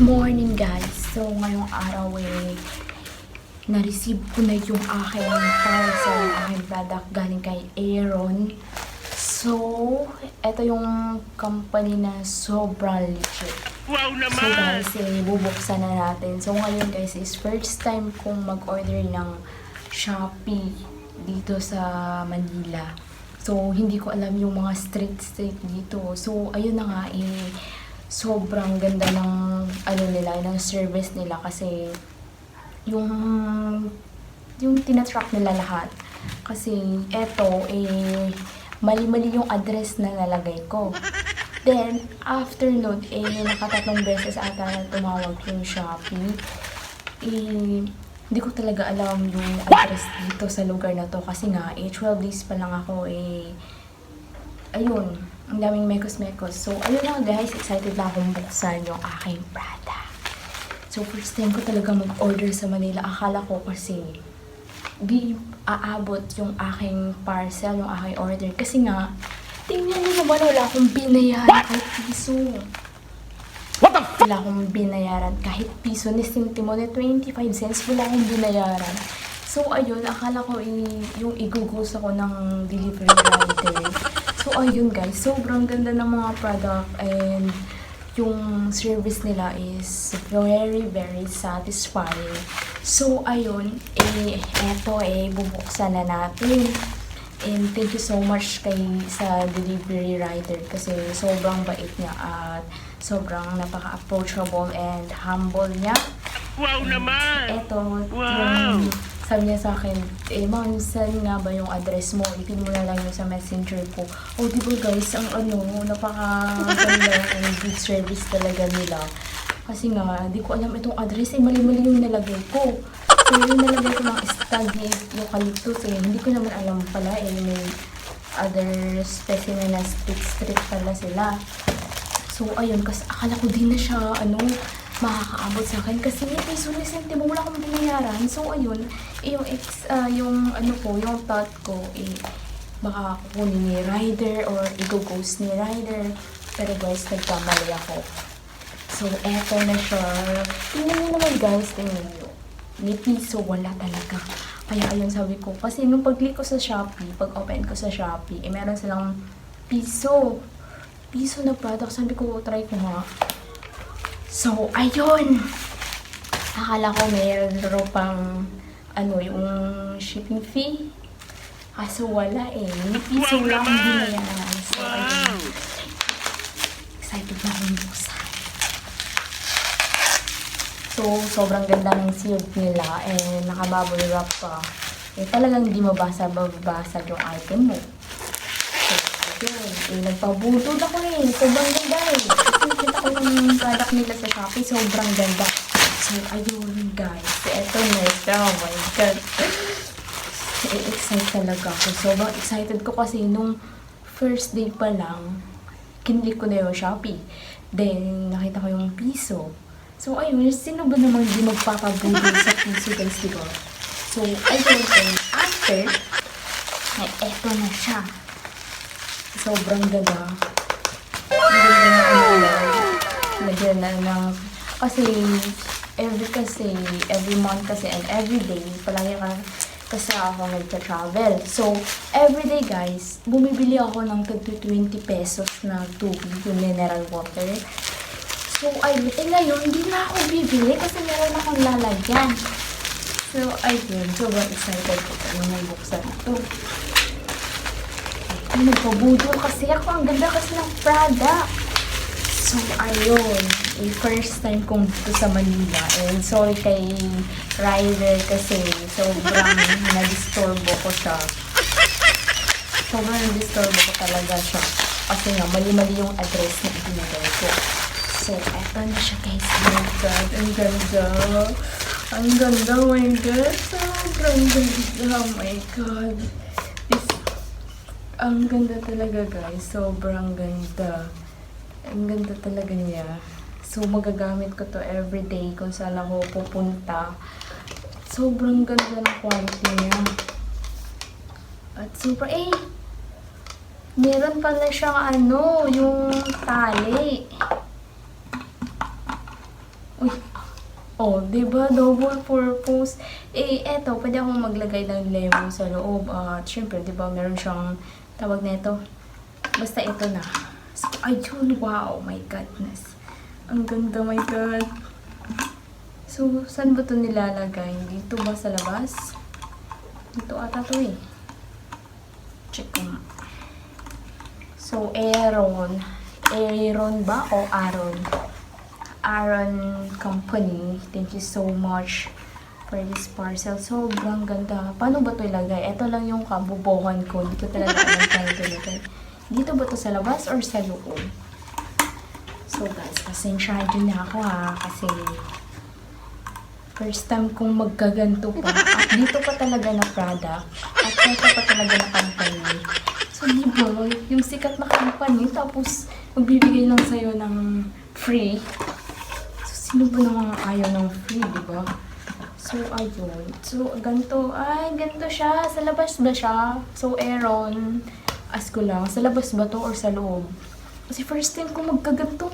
Morning guys. So ngayong araw na-receive ko na yung aking parcel, aking product galing kay Aaron. So, ito yung company na sobrang legit. Wow naman! So guys, bubuksan na natin. So ngayon guys is first time kong mag-order ng Shopee dito sa Manila. So hindi ko alam yung mga street dito. So ayun na nga sobrang ganda ng ng service nila kasi yung tinatrack nila lahat. Kasi eto mali-mali yung address na nalagay ko. Then after nun nakatatlong beses ata na tumawag yung Shopee. Hindi ko talaga alam yung address dito sa lugar na to kasi nga 12 days pa lang ako ayun, ang daming mekos-mekos. So, ayun na guys, excited na akong buksan yung aking product. So, first time ko talaga mag-order sa Manila. Akala ko kasi di aabot yung aking parcel, yung aking order. Kasi nga, tingnan nyo naman, wala akong binayaran kahit piso. Wala akong binayaran kahit piso ni sentimo ni 25 cents. Wala akong binayaran. So, ayun, akala ko yung igugos ako ng delivery rider. So, ayun guys, sobrang ganda ng mga product and yung service nila is very, very satisfying. So, ayun, eto bubuksan na natin. And thank you so much sa delivery rider kasi sobrang bait niya at sobrang napaka-approachable and humble niya. Wow naman! Eto, Wow! yung sabi niya sa akin, ma'am, saan nga ba yung address mo? Ipin mo na lang yun sa messenger ko. Oh, di ba guys, ang napaka-ganda and good service talaga nila. Kasi nga, di ko alam itong address, mali-mali yung nalagay ko. So, yung nalagay ko ng stagnate eucalyptus, hindi ko naman alam pala, may other specimen na street pala sila. So, ayun, kasi akala ko din na siya, makakaabot sa akin kasi piso ni sentimo wala akong binayaran. So ayun, yung thought ko baka kukunin ni rider or i-ghost ni rider. Pero guys, nagkamali ako. So eto na siya. Tingnan nyo naman guys, tingnan nyo. Ni piso wala talaga. Kaya ayun sabi ko, kasi nung pag-click ko sa Shopee, pag-open ko sa Shopee, meron silang piso na product. Sabi ko, try ko nga. So, ayun! Akala ko meron pang, yung shipping fee. Kaso wala May piso lang binayaran. So, ayun. Excited na akong buksan. So, sobrang ganda ng sealed nila. Nakabubble wrap pa. Talagang hindi mabasa-babasa yung item mo. So, ayun. Nagpabudol ako Sobrang ganda Kita ko yung product nila sa Shopee, sobrang ganda. So, ayun guys. Eto na ito. Oh my God. Excited talaga ako. Sobrang excited ko kasi nung first day pa lang, kinlik ko na yung Shopee. Then, nakita ko yung piso. So, ayun. Sino ba namang di magpapabudol sa piso guys, diba? So, ayun. And after, eto na siya. Sobrang ganda. Lagyan na kasi every month kasi and every day palagi kasi ako nagta-travel. So every day guys, bumibili ako ng 20 pesos na tubig, yung mineral water. So ayun, ngayon hindi na ako bibili kasi meron akong lalagyan. So ayun, sobrang excited ko nung nagbuksan ito. Nagpabudol kasi ako, ang ganda kasi ng product. So, ayun. First time kong dito sa Manila. And sorry kay rider kasi sobrang na-disturbo ko siya. Sobrang na-disturbo ko talaga siya. Kasi nga, mali-mali yung address na ibinigay ko. So, eto na siya guys. Oh my God, ang ganda. Ang ganda, oh my God. Sobrang ganda, oh my God. Ang ganda talaga guys. Sobrang ganda. Ang ganda talaga niya. So, magagamit ko to everyday kung saan ako pupunta. Sobrang ganda ng quality niya. At super, meron pala siyang yung tali. Uy, oh, di ba? Double purpose. Eto, pwede akong maglagay ng lemon sa loob. At syempre, di ba, meron siyang tawag na ito. Basta ito na. So, ayun, wow, my godness. Ang ganda, my god. So, saan ba ito nilalagay? Dito ba sa labas? Dito ata ito eh. Check ko nga. So, Aaron ba o Aaron? Aaron Company. Thank you so much for this parcel. Sobrang ganda. Paano ba ito ilagay? Ito lang yung kabubuhan ko. Hindi ko talaga alam paano ito ilagay. Dito ba ito sa labas or sa loob? So guys, pasensyahan nyo na ako ha. Kasi first time kong magkaganto pa. At dito pa talaga na product. At dito pa talaga na company. So di ba, yung sikat na company, tapos magbibigay lang sa'yo ng free. So sino ba naman ayaw ng free, di ba? So ayun. So ganito, ay ganito siya. Sa labas ba siya? So Aaron, ask ko lang, sa labas ba to or sa loob? Kasi first time ko magkaganto.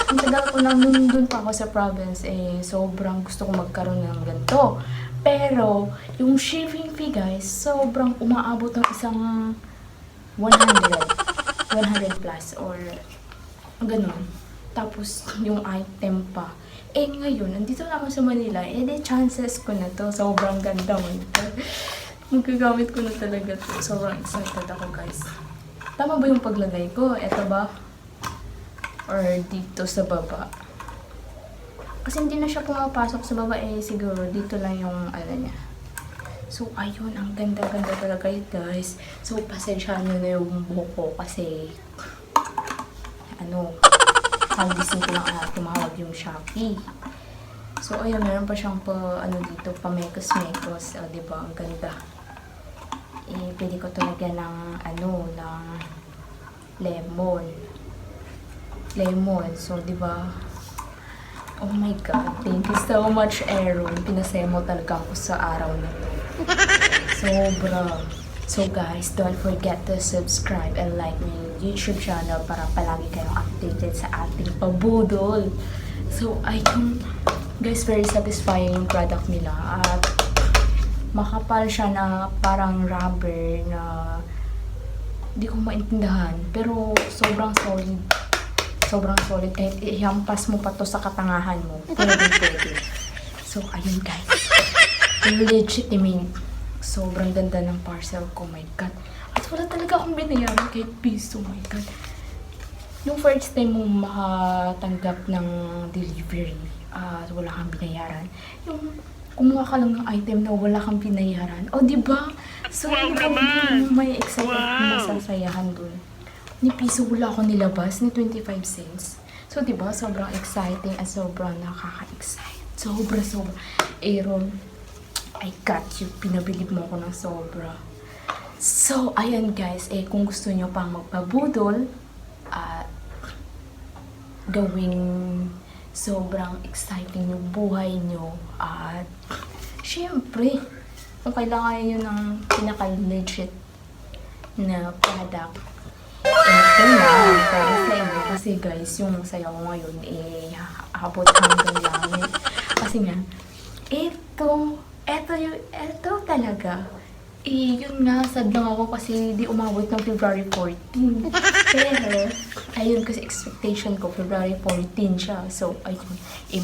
Ang tagal ko lang nung pa ako sa province, sobrang gusto ko magkaroon ng ganito. Pero, yung shipping fee guys, sobrang umaabot ng isang 100 plus or ganun. Tapos, yung item pa. Ngayon, nandito na ako sa Manila, di chances ko na to. Sobrang ganda mo ito. Magagamit ko na talaga to. Sobrang excited ako guys. Tama ba yung paglagay ko? Eto ba? Or dito sa baba? Kasi hindi na siya pumapasok sa baba siguro dito lang yung ano niya. So ayun, ang ganda-ganda talaga guys. So pasensyahan nyo na yung buhok ko kasi gising ko lang tumawag yung Shopee. So ayun, meron pa siyang dito, pamekos-mekos. Diba? Ang ganda. Pwede ko talaga ng ng lemon. So, di ba? Oh my God. Thank you so much, Aaron. Pinasemo talaga ako sa araw na to. Sobra. So, guys, don't forget to subscribe and like my YouTube channel para palagi kayong updated sa ating pabudol. So, ayun. Guys, very satisfying yung product nila. At makapal siya na parang rubber na hindi ko maintindihan. Pero, sobrang solid. Sobrang solid. Kahit ihampas mo pa to sa katangahan mo. Pwede. So, ayun guys. Legitimate. Sobrang ganda ng parcel ko. My God. At wala talaga akong binayaran kahit piso. My God. Yung first time mo makatanggap ng delivery at wala kang binayaran. Yung kumuha ka lang ng item na wala kang binayaran. O, diba? So, wow hindi naman! May excited masasayahan dun. Ni piso wala ako nilabas, ni 25 cents. So, diba, sobrang exciting at sobrang nakaka-excite. Sobra. Aaron, I got you. Pinabilib mo ako ng sobra. So, ayan guys, kung gusto nyo pang magpabudol, at gawing sobrang exciting yung buhay nyo, at syempre, kung kailangan nyo ng pinaka-legit na product, ito na, para sa inyo. Kasi guys, yung sayaw ko ngayon, abot hanggang langit. Kasi nga, ito talaga. Yun nga, sad lang ako kasi di umabot ng February 14. Pero, ayun kasi expectation ko, February 14 siya. So, ayun,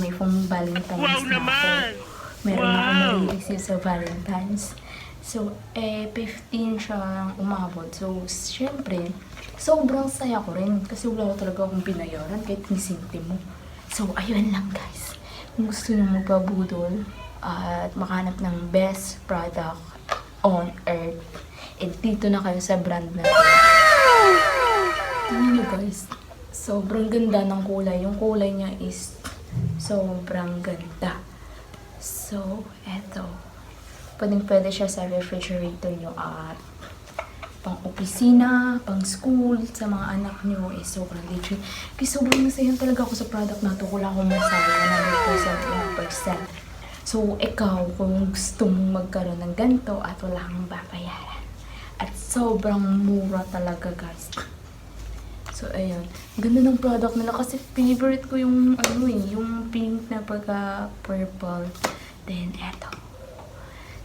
may pang Valentine's Wow na ako. naman! Meron Wow! ako nare-receive sa Valentine's. So, 15 siya umabot. So, syempre, sobrang saya ko rin kasi wala ko talaga akong binayaran kahit ni sentimo. So, ayun lang guys. Kung gusto nyo magpabudol at makahanap ng best product on earth, dito na kayo sa brand na to. Tingnan nyo guys, sobrang ganda ng kulay. Yung kulay niya is sobrang ganda. So, eto. Pwede siya sa refrigerator nyo at pang opisina, pang school, sa mga anak nyo, sobrang legit. Kasi sobrang nasayan talaga ako sa product na to. Wala akong masabi, 100%. So, ikaw, kung gusto mong magkaroon ng ganito at wala kang babayaran. At sobrang mura talaga, guys. So, ayun. Ganda ng product nila kasi favorite ko yung ano eh, yung pink na pagka-purple. Then, eto.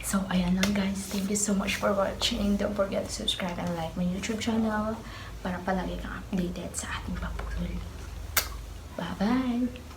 So, ayan lang guys. Thank you so much for watching. Don't forget to subscribe and like my YouTube channel para palagi kang updated sa ating papuri. Bye-bye!